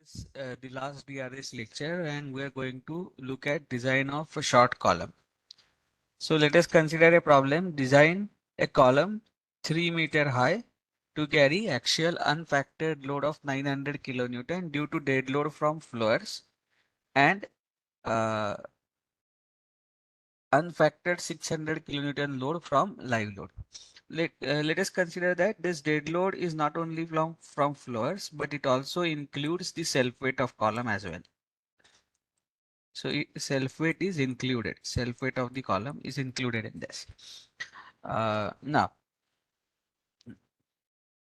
is the last DRS lecture, and we are going to look at design of a short column. So let us consider a problem: design a column 3 meter high to carry axial unfactored load of 900 kilonewton due to dead load from floors and uh, unfactored 600 kilonewton load from live load. Let us consider that this dead load is not only from floors, but it also includes the self weight of column as well. So self weight is included. Self weight of the column is included in this. Now,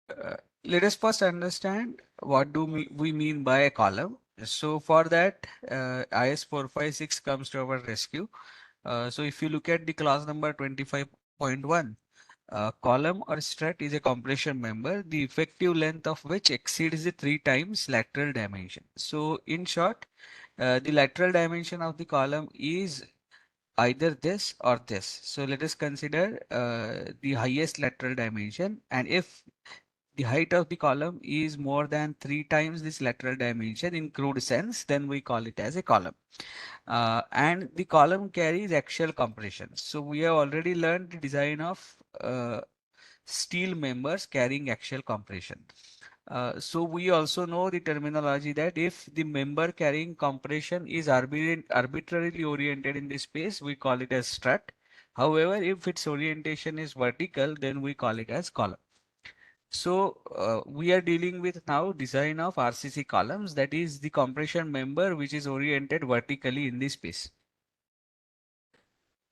uh, let us first understand what do we mean by a column. So for that, IS 456 comes to our rescue. So if you look at the clause number 25.1, column or strut is a compression member, the effective length of which exceeds the 3 times lateral dimension. So in short, the lateral dimension of the column is either this or this. So let us consider the highest lateral dimension, and if the height of the column is more than 3 times this lateral dimension in crude sense, then we call it as a column. And the column carries axial compression. So we have already learned the design of steel members carrying axial compression. So we also know the terminology that if the member carrying compression is arbitrarily oriented in the space, we call it as strut. However, if its orientation is vertical, then we call it as column. So we are dealing with now design of RCC columns, that is the compression member which is oriented vertically in the space.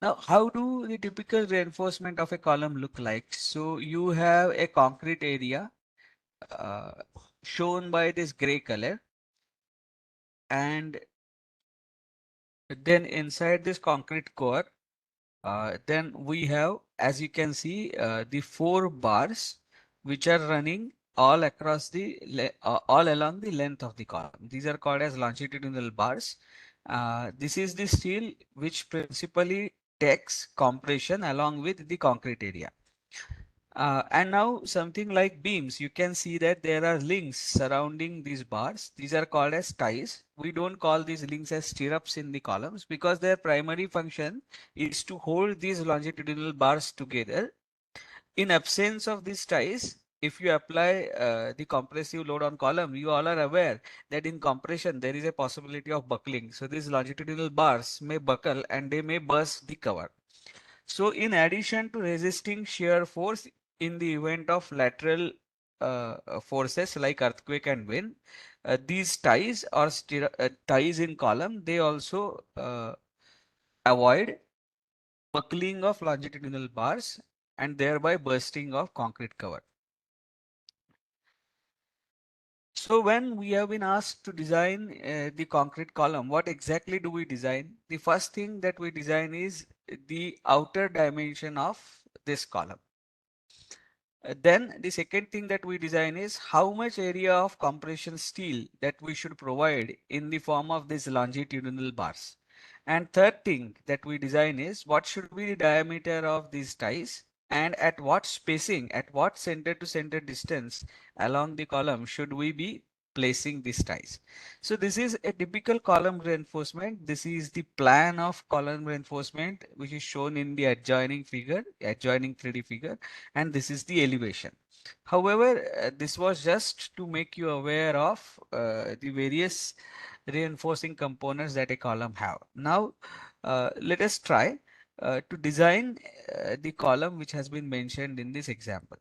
Now, how do the typical reinforcement of a column look like? So you have a concrete area uh, shown by this gray color, and then inside this concrete core, then we have, as you can see, the 4 bars which are running all across all along the length of the column. These are called as longitudinal bars. This is the steel which principally takes compression along with the concrete area. And now something like beams, you can see that there are links surrounding these bars. These are called as ties. We don't call these links as stirrups in the columns because their primary function is to hold these longitudinal bars together. In absence of these ties, if you apply the compressive load on column, you all are aware that in compression there is a possibility of buckling. So these longitudinal bars may buckle and they may burst the cover. So in addition to resisting shear force in the event of lateral forces like earthquake and wind, these ties or ties in column, they also avoid buckling of longitudinal bars and thereby bursting of concrete cover. So when we have been asked to design the concrete column, what exactly do we design? The first thing that we design is the outer dimension of this column. Then the second thing that we design is how much area of compression steel that we should provide in the form of these longitudinal bars. And third thing that we design is what should be the diameter of these ties and at what spacing, at what center to center distance along the column should we be placing these ties. So this is a typical column reinforcement. This is the plan of column reinforcement which is shown in the adjoining figure, adjoining 3D figure, and this is the elevation. However, this was just to make you aware of the various reinforcing components that a column have. Now, let us try to design the column which has been mentioned in this example.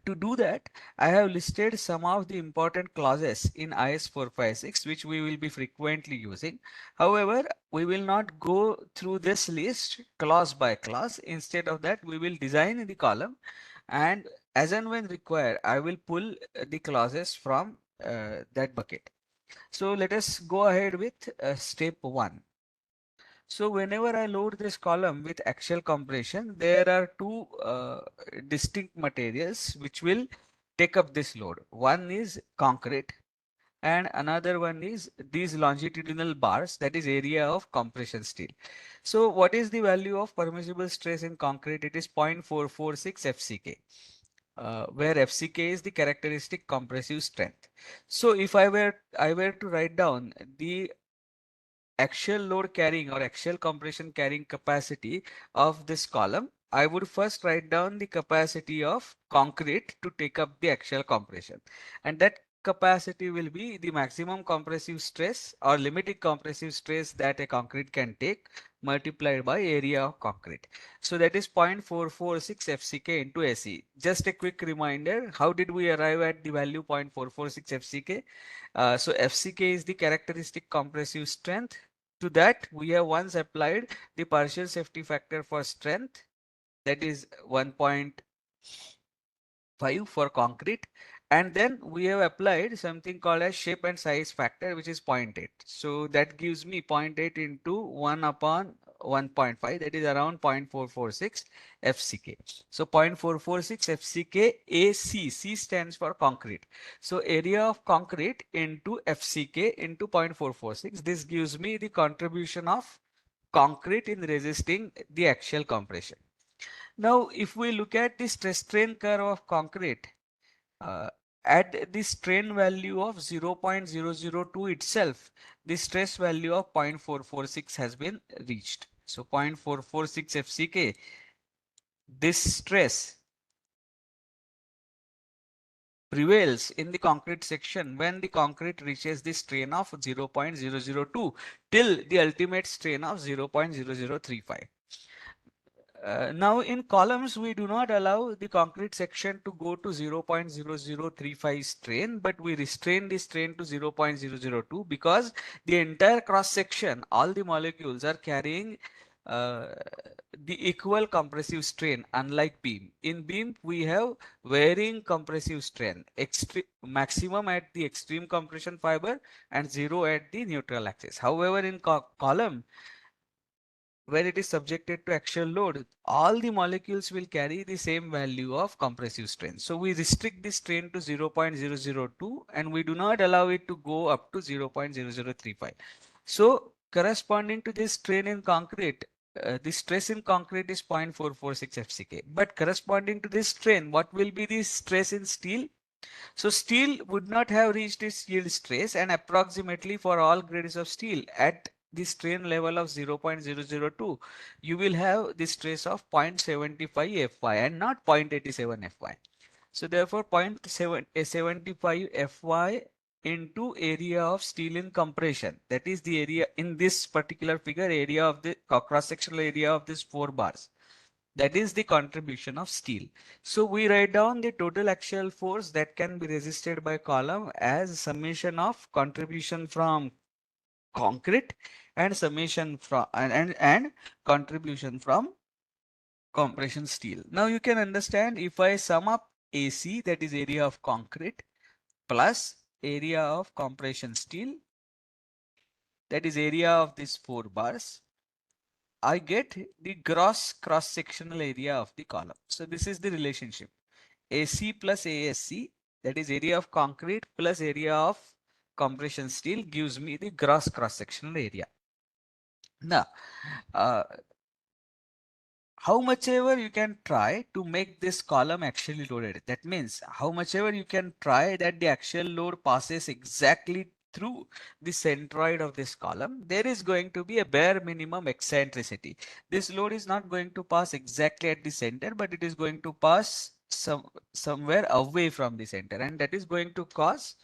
To do that, I have listed some of the important clauses in IS 456 which we will be frequently using. However, we will not go through this list clause by clause. Instead of that, we will design the column, and as and when required, I will pull the clauses from that bucket. So let us go ahead with step 1. So whenever I load this column with axial compression, there are two distinct materials which will take up this load. One is concrete and another one is these longitudinal bars, that is area of compression steel. So what is the value of permissible stress in concrete? It is 0.446 FCK. where FCK is the characteristic compressive strength. So if I were to write down the axial load carrying or axial compression carrying capacity of this column, I would first write down the capacity of concrete to take up the axial compression. And that capacity will be the maximum compressive stress or limiting compressive stress that a concrete can take multiplied by area of concrete. So that is 0.446 FCK into SE. Just a quick reminder, how did we arrive at the value 0.446 FCK? So FCK is the characteristic compressive strength. To that, we have once applied the partial safety factor for strength, that is 1.5 for concrete, and then we have applied something called as shape and size factor, which is 0.8. So that gives me 0.8 into 1 upon 1.5, that is around 0.446 FCK. So 0.446 FCK AC, C stands for concrete. So area of concrete into FCK into 0.446. This gives me the contribution of concrete in resisting the axial compression. Now, if we look at the stress strain curve of concrete, uh, at the strain value of 0.002 itself, the stress value of 0.446 has been reached. So 0.446 FCK, this stress prevails in the concrete section when the concrete reaches the strain of 0.002 till the ultimate strain of 0.0035. Now in columns, we do not allow the concrete section to go to 0.0035 strain, but we restrain the strain to 0.002 because the entire cross section, all the molecules are carrying uh, the equal compressive strain, unlike beam. In beam, we have varying compressive strain, maximum at the extreme compression fiber and zero at the neutral axis. However, in column, when it is subjected to axial load, all the molecules will carry the same value of compressive strain. So we restrict the strain to 0.002 and we do not allow it to go up to 0.0035. So corresponding to this strain in concrete, the stress in concrete is 0.446 FCK. But corresponding to this strain, what will be the stress in steel? So steel would not have reached its yield stress, and approximately for all grades of steel at the strain level of 0.002, you will have the stress of 0.75 Fy and not 0.87 Fy. So therefore 0.75 Fy into area of steel in compression, that is the area in this particular figure, area of the cross-sectional area of these 4 bars, that is the contribution of steel. So we write down the total axial force that can be resisted by column as summation of contribution from concrete and summation from and contribution from compression steel. Now you can understand, if I sum up AC, that is area of concrete, plus area of compression steel, that is area of these 4 bars, I get the gross cross-sectional area of the column. So this is the relationship. AC plus ASC, that is area of concrete plus area of compression steel, gives me the gross cross-sectional area. Now, uh, how much ever you can try to make this column axially loaded. That means how much ever you can try that the axial load passes exactly through the centroid of this column, there is going to be a bare minimum eccentricity. This load is not going to pass exactly at the center, but it is going to pass somewhere away from the center, and that is going to cause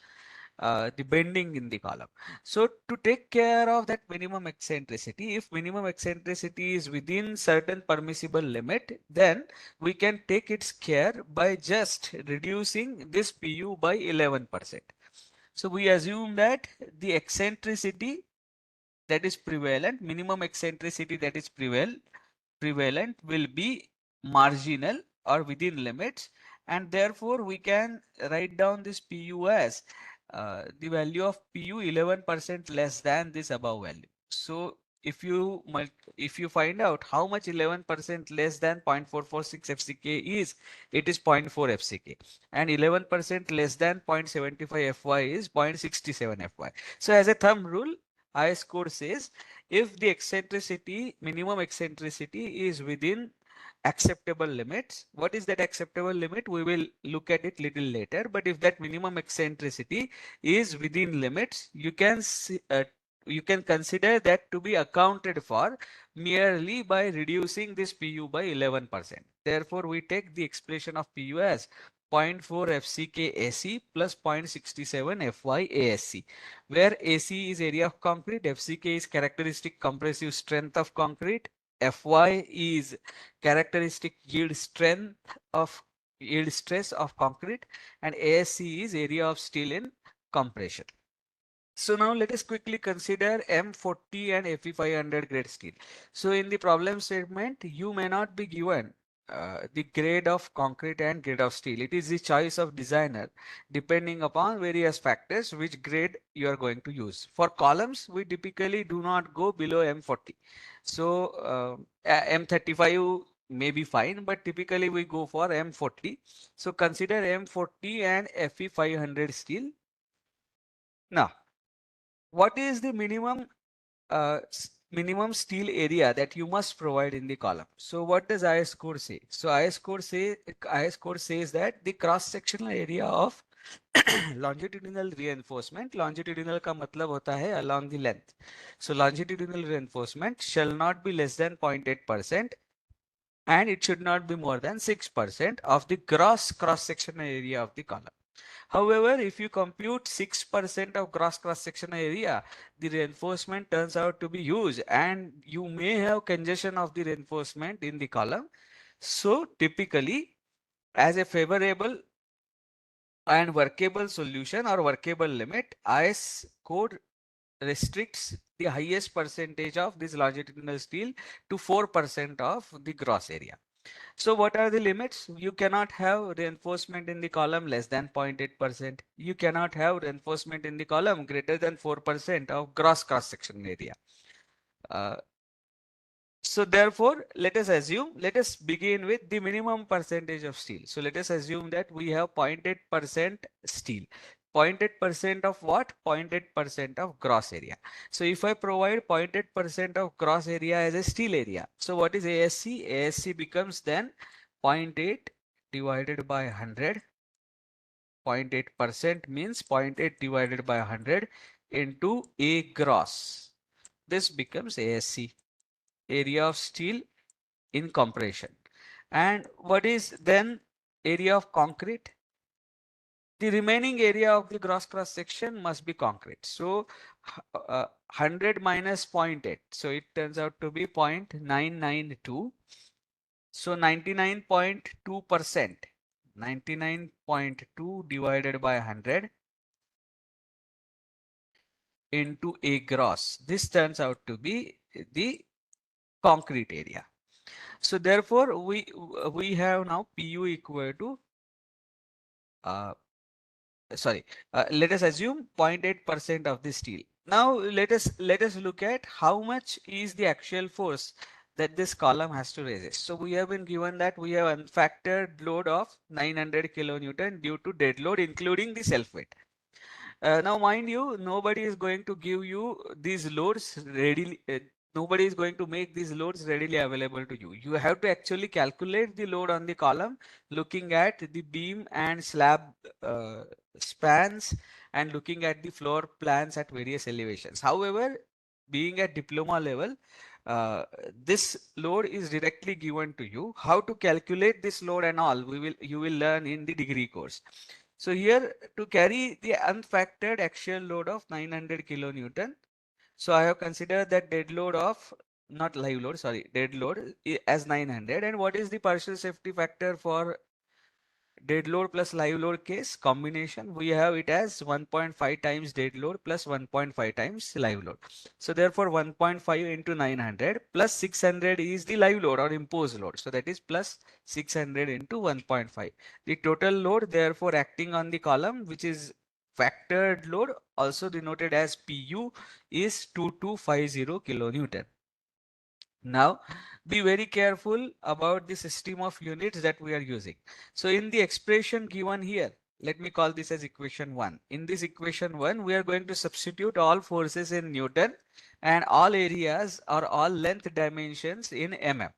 the bending in the column. So to take care of that minimum eccentricity, if minimum eccentricity is within certain permissible limit, then we can take its care by just reducing this PU by 11%. So we assume that the eccentricity that is prevalent, minimum eccentricity that is prevalent will be marginal or within limits, and therefore we can write down this PU as the value of PU 11% less than this above value. So if you find out how much 11% less than 0.446 FCK is, it is 0.4 FCK, and 11% less than 0.75 FY is 0.67 FY. So as a thumb rule, I score says if the eccentricity, minimum eccentricity is within acceptable limits. What is that acceptable limit? We will look at it little later. But if that minimum eccentricity is within limits, you can consider that to be accounted for merely by reducing this PU by 11%. Therefore, we take the expression of PU as 0.4 FCK AC plus 0.67 FY ASC, where AC is area of concrete, FCK is characteristic compressive strength of concrete, Fy is characteristic yield stress of concrete, and ASC is area of steel in compression. So now let us quickly consider M40 and Fe500 grade steel. So in the problem statement, you may not be given the grade of concrete and grade of steel. It is the choice of designer depending upon various factors which grade you are going to use. For columns, we typically do not go below M40. So M35 may be fine, but typically we go for M40. So consider M40 and Fe500 steel. Now, what is the minimum steel area that you must provide in the column? So what does IS code say? So IS code says that the cross sectional area of longitudinal reinforcement, longitudinal का मतलब होता है along the length. So longitudinal reinforcement shall not be less than 0.8% and it should not be more than 6% of the gross cross sectional area of the column. However, if you compute 6% of gross cross-sectional area, the reinforcement turns out to be huge and you may have congestion of the reinforcement in the column. So typically, as a favorable and workable solution or workable limit, IS code restricts the highest percentage of this longitudinal steel to 4% of the gross area. So what are the limits? You cannot have reinforcement in the column less than 0.8%. You cannot have reinforcement in the column greater than 4% of gross cross-section area. So therefore, let us begin with the minimum percentage of steel. So let us assume that we have 0.8% steel. 0.8% of what? 0.8% of gross area. So if I provide 0.8% of gross area as a steel area, so what is ASC? ASC becomes then 0.8 divided by 100. 0.8% means 0.8 divided by 100 into A gross. This becomes ASC, area of steel in compression. And what is then area of concrete? The remaining area of the gross cross section must be concrete. So 100 minus 0.8. So it turns out to be 0.992. So 99.2%. 99.2 divided by 100 into A gross. This turns out to be the concrete area. So therefore, we have now PU equal to let us assume 0.8% of the steel. Now let us look at how much is the actual force that this column has to resist. So we have been given that we have unfactored load of 900 kilonewton due to dead load, including the self weight. Now, mind you, nobody is going to give you these loads readily. Nobody is going to make these loads readily available to you. You have to actually calculate the load on the column, looking at the beam and slab spans and looking at the floor plans at various elevations. However, being at diploma level, this load is directly given to you. How to calculate this load and all, you will learn in the degree course. So here to carry the unfactored axial load of 900 kilonewton. So I have considered that dead load of, not live load, sorry, dead load as 900. And what is the partial safety factor for dead load plus live load case combination? We have it as 1.5 times dead load plus 1.5 times live load. So therefore 1.5 into 900 plus 600 is the live load or imposed load. So that is plus 600 into 1.5. The total load therefore acting on the column, which is factored load, also denoted as PU, is 2250 kilonewton. Now, be very careful about the system of units that we are using. So in the expression given here, let me call this as equation 1. In this equation 1, we are going to substitute all forces in Newton and all areas or all length dimensions in mm.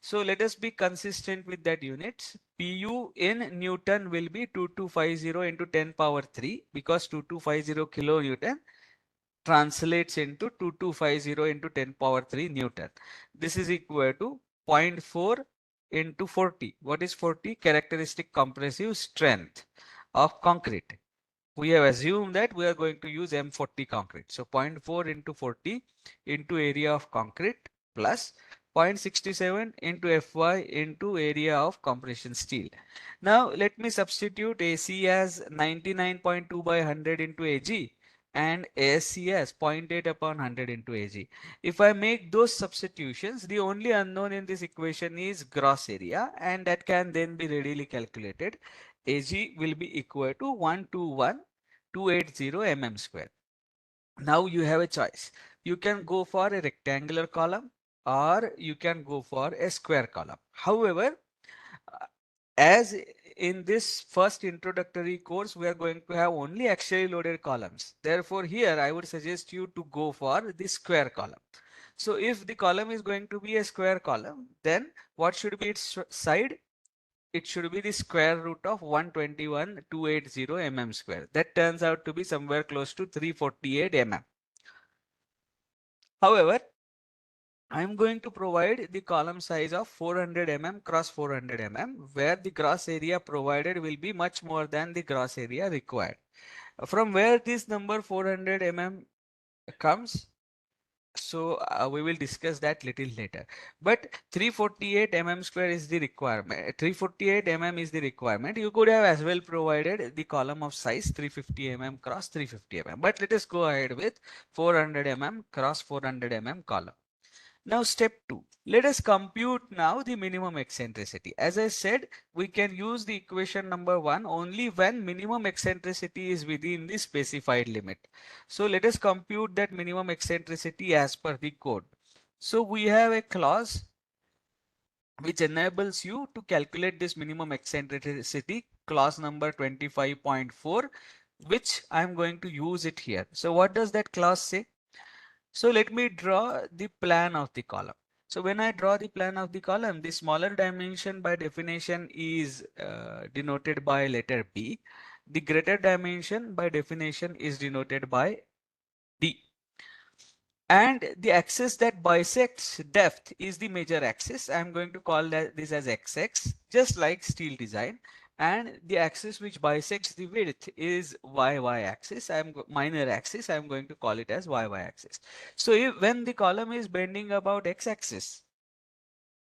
So let us be consistent with that units. PU in Newton will be 2250 into 10 power 3 because 2250 kilonewton translates into 2250 into 10 power 3 Newton. This is equal to zero point 0.4 into 40. What is 40? Characteristic compressive strength of concrete. We have assumed that we are going to use M40 concrete. So 0.4 into 40 into area of concrete plus 0.67 into Fy into area of compression steel. Now let me substitute AC as 99.2 by 100 into Ag and ASC as 0.8 upon 100 into Ag. If I make those substitutions, the only unknown in this equation is gross area, and that can then be readily calculated. Ag will be equal to 121,280 mm square. Now you have a choice. You can go for a rectangular column or you can go for a square column. However, as in this first introductory course, we are going to have only axially loaded columns. Therefore, here I would suggest you to go for the square column. So if the column is going to be a square column, then what should be its side? It should be the square root of 121,280 mm square. That turns out to be somewhere close to 348 mm. However, I am going to provide the column size of 400 mm cross 400 mm, where the gross area provided will be much more than the gross area required. From where this number 400 mm comes, so we will discuss that little later. But 348 mm square is the requirement. 348 mm is the requirement. You could have as well provided the column of size 350 mm cross 350 mm. But let us go ahead with 400 mm cross 400 mm column. Now step 2. Let us compute now the minimum eccentricity. As I said, we can use the equation number 1 only when minimum eccentricity is within the specified limit. So let us compute that minimum eccentricity as per the code. So we have a clause which enables you to calculate this minimum eccentricity, clause number 25.4, which I am going to use it here. So what does that clause say? So let me draw the plan of the column. So when I draw the plan of the column, the smaller dimension by definition is denoted by letter B. The greater dimension by definition is denoted by D. And the axis that bisects depth is the major axis. I'm going to call this as XX, just like steel design. And the axis which bisects the width is YY axis. Minor axis. I'm going to call it as YY axis. So when the column is bending about X axis,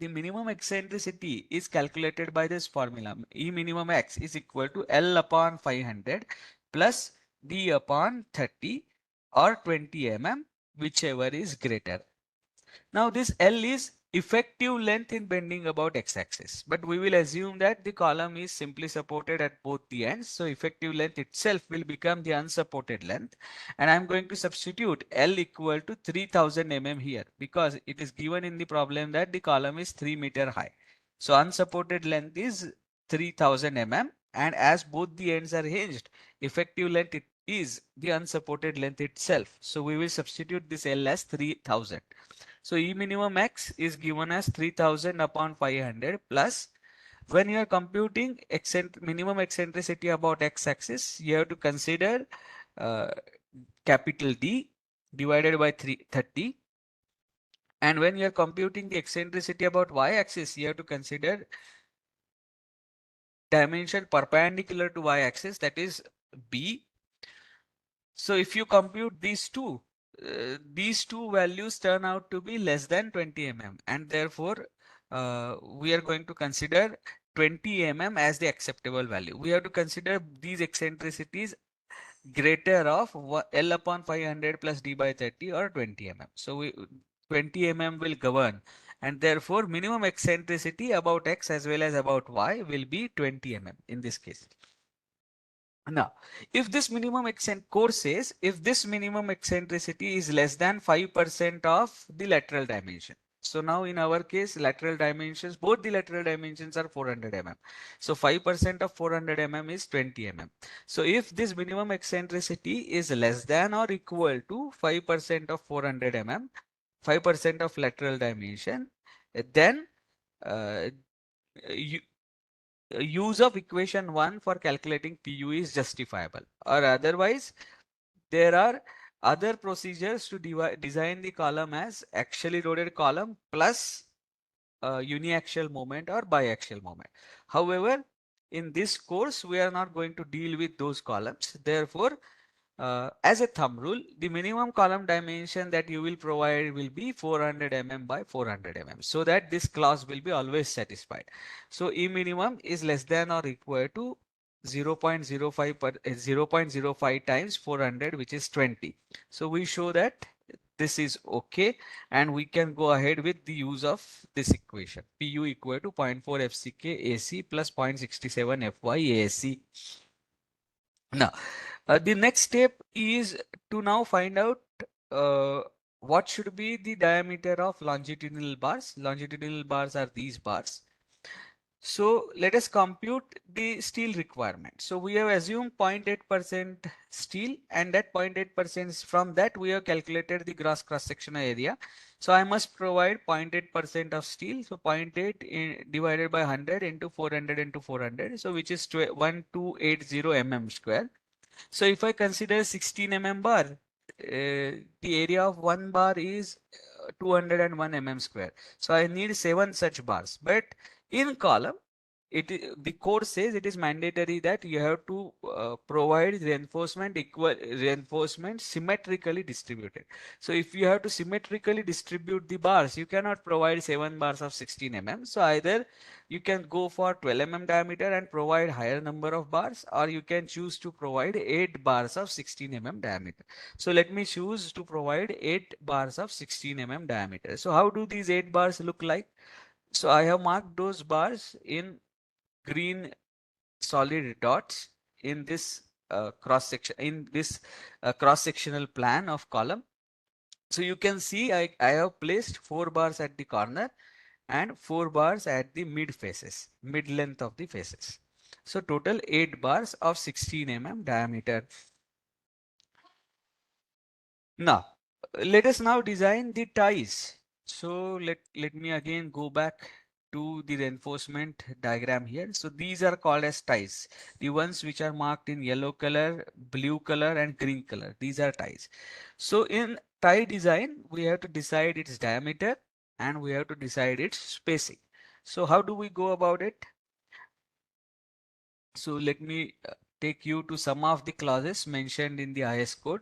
the minimum eccentricity is calculated by this formula. E minimum X is equal to L upon 500 plus D upon 30 or 20 mm, whichever is greater. Now this L is effective length in bending about x-axis, but we will assume that the column is simply supported at both the ends. So effective length itself will become the unsupported length, and I'm going to substitute L equal to 3000 mm here because it is given in the problem that the column is 3 meter high. So unsupported length is 3000 mm, and as both the ends are hinged, effective length is the unsupported length itself. So we will substitute this L as 3000. So E minimum X is given as 3000 upon 500 plus, when you are computing minimum eccentricity about X axis, you have to consider uh, capital D divided by 30. And when you are computing the eccentricity about Y axis, you have to consider dimension perpendicular to Y axis, that is B. So if you compute these two values turn out to be less than 20 mm, and therefore we are going to consider 20 mm as the acceptable value. We have to consider these eccentricities greater of L upon 500 plus D by 30 or 20 mm. So 20 mm will govern, and therefore minimum eccentricity about X as well as about Y will be 20 mm in this case. Now, if this minimum code says if this minimum eccentricity is less than 5% of the lateral dimension. So now in our case, lateral dimensions, both the lateral dimensions are 400 mm. So 5% of 400 mm is 20 mm. So if this minimum eccentricity is less than or equal to 5% of 400 mm, 5% of lateral dimension, then uh, u- use of equation 1 for calculating PU is justifiable, or otherwise there are other procedures to design the column as axially loaded column plus uniaxial moment or biaxial moment. However, in this course, we are not going to deal with those columns. Therefore, as a thumb rule, the minimum column dimension that you will provide will be 400 mm by 400 mm, so that this clause will be always satisfied. So E minimum is less than or equal to 0.05 0.05 times 400, which is 20. So we show that this is okay, and we can go ahead with the use of this equation. Pu equal to 0.4 FCK AC plus 0.67 FY ASC. Now, the next step is to now find out uh, what should be the diameter of longitudinal bars. Longitudinal bars are these bars. So let us compute the steel requirement. So we have assumed 0.8% steel, and that 0.8% from that we have calculated the gross cross-sectional area. So I must provide 0.8% of steel. So 0.8 divided by 100 into 400 into 400. So which is 1280 mm square. So if I consider 16 mm bar, the area of one bar is 201 mm square. So I need 7 such bars. But in column, the code says it is mandatory that you have to provide reinforcement symmetrically distributed. So if you have to symmetrically distribute the bars, you cannot provide 7 bars of 16 mm. So either you can go for 12 mm diameter and provide higher number of bars, or you can choose to provide 8 bars of 16 mm diameter. So let me choose to provide 8 bars of 16 mm diameter. So how do these 8 bars look like? So I have marked those bars in green solid dots in this cross sectional plan of column. So you can see I have placed 4 bars at the corner and 4 bars at the mid length of the faces. So total 8 bars of 16 mm diameter. Now, let us now design the ties. So let me again go back to the reinforcement diagram here. So these are called as ties. The ones which are marked in yellow color, blue color and green color. These are ties. So in tie design, we have to decide its diameter and we have to decide its spacing. So how do we go about it? So let me take you to some of the clauses mentioned in the IS code.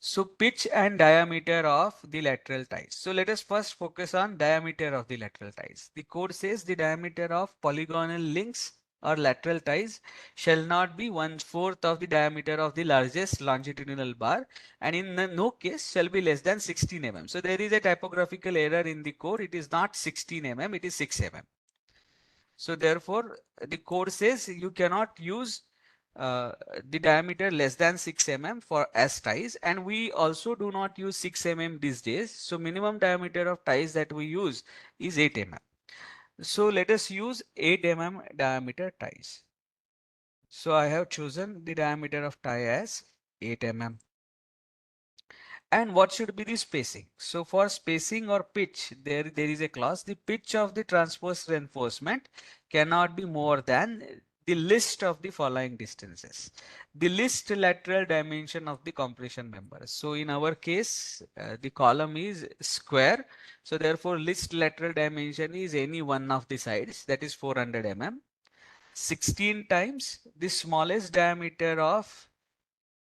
So pitch and diameter of the lateral ties. So let us first focus on diameter of the lateral ties. The code says the diameter of polygonal links or lateral ties shall not be 1/4 of the diameter of the largest longitudinal bar, and in no case shall be less than 16 mm. So there is a typographical error in the code. It is not 16 mm, it is 6 mm. So therefore, the code says you cannot use uh, the diameter less than 6 mm for as ties, and we also do not use 6 mm these days. So minimum diameter of ties that we use is 8 mm. So let us use 8 mm diameter ties. So I have chosen the diameter of tie as 8 mm. And what should be the spacing? So for spacing or pitch, there is a clause. The pitch of the transverse reinforcement cannot be more than the list of the following distances. The list lateral dimension of the compression member. So in our case, the column is square. So therefore, list lateral dimension is any one of the sides, that is 400 mm. 16 times the smallest diameter of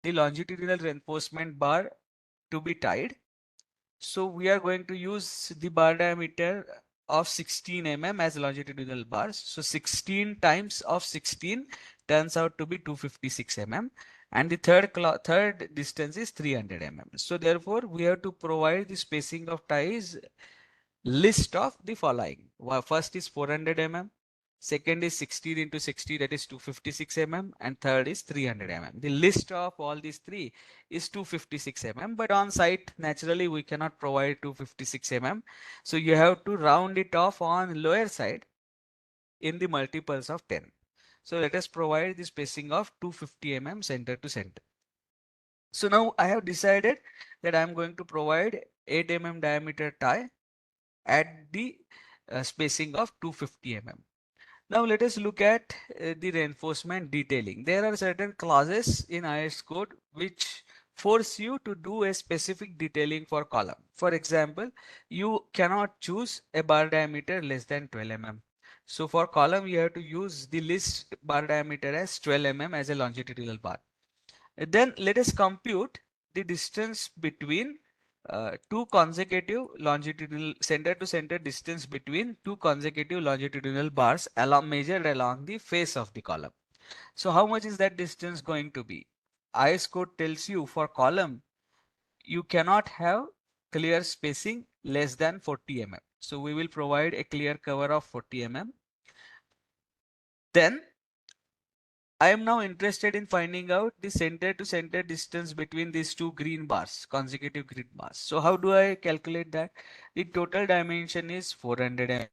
the longitudinal reinforcement bar to be tied. So we are going to use the bar diameter of 16 mm as longitudinal bars. So 16 times of 16 turns out to be 256 mm, and the third distance is 300 mm. So therefore we have to provide the spacing of ties list of the following. First is 400 mm, second is 16 into 60, that is 256 mm, and third is 300 mm. The list of all these three is 256 mm, but on site naturally we cannot provide 256 mm. So you have to round it off on lower side in the multiples of 10. So let us provide the spacing of 250 mm center to center. So now I have decided that I am going to provide 8 mm diameter tie at the spacing of 250 mm. Now let us look at the reinforcement detailing. There are certain clauses in IS code which force you to do a specific detailing for column. For example, you cannot choose a bar diameter less than 12 mm. So for column, you have to use the list bar diameter as 12 mm as a longitudinal bar. Then let us compute the distance between two consecutive longitudinal center to center distance between two consecutive longitudinal bars along measured along the face of the column. So how much is that distance going to be? IS code tells you for column you cannot have clear spacing less than 40 mm. So we will provide a clear cover of 40 mm. Then I am now interested in finding out the center to center distance between these two green bars, consecutive green bars. So how do I calculate that? The total dimension is 400 mm.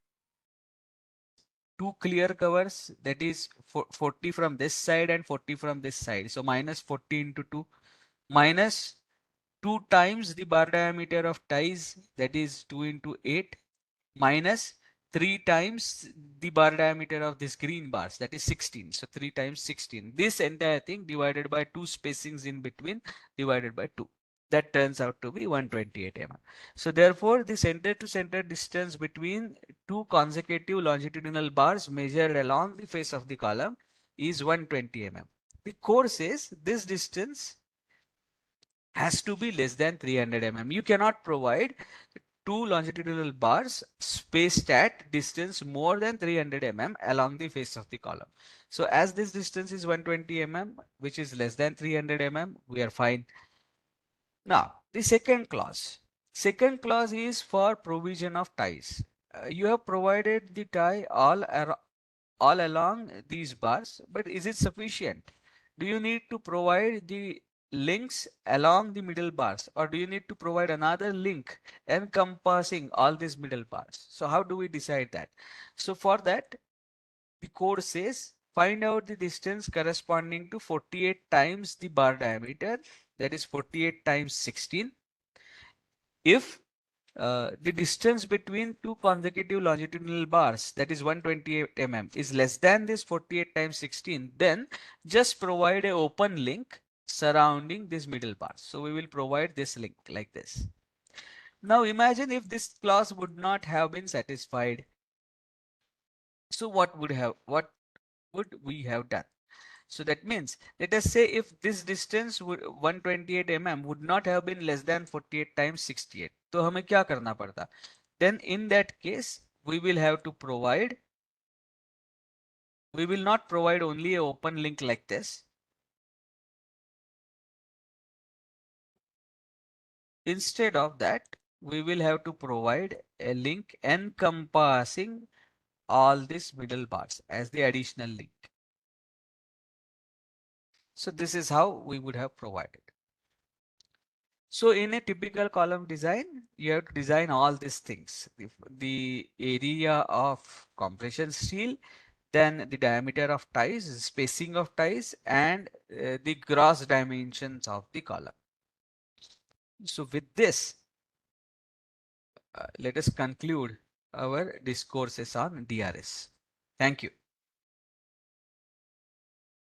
Two clear covers, that is 40 from this side and 40 from this side. So minus 40 into 2 minus 2 times the bar diameter of ties, that is 2 into 8, minus 3 times the bar diameter of this green bars, that is 16. So 3 times 16. This entire thing divided by 2 spacings in between divided by 2. That turns out to be 128 mm. So therefore, the center to center distance between two consecutive longitudinal bars measured along the face of the column is 120 mm. The code says this distance has to be less than 300 mm. You cannot provide two longitudinal bars spaced at distance more than 300 mm along the face of the column. So as this distance is 120 mm, which is less than 300 mm, we are fine. Now, the second clause. Second clause is for provision of ties. You have provided the tie all along these bars, but is it sufficient? Do you need to provide the links along the middle bars, or do you need to provide another link encompassing all these middle bars? So how do we decide that? So for that, the code says find out the distance corresponding to 48 times the bar diameter, that is 48 times 16. If the distance between two consecutive longitudinal bars, that is 128 mm, is less than this 48 times 16, then just provide a open link surrounding this middle bars. So we will provide this link like this. Now imagine if this clause would not have been satisfied. So what would we have done? So that means, let us say if this distance would 128 mm would not have been less than 48 times 68, तो हमें क्या करना पड़ता? Then in that case, we will have to provide, we will not provide only a open link like this. Instead of that, we will have to provide a link encompassing all these middle bars as the additional link. So this is how we would have provided. So in a typical column design, you have to design all these things. The area of compression steel, then the diameter of ties, spacing of ties, and the gross dimensions of the column. So with this, let us conclude our discourses on DRS. Thank you.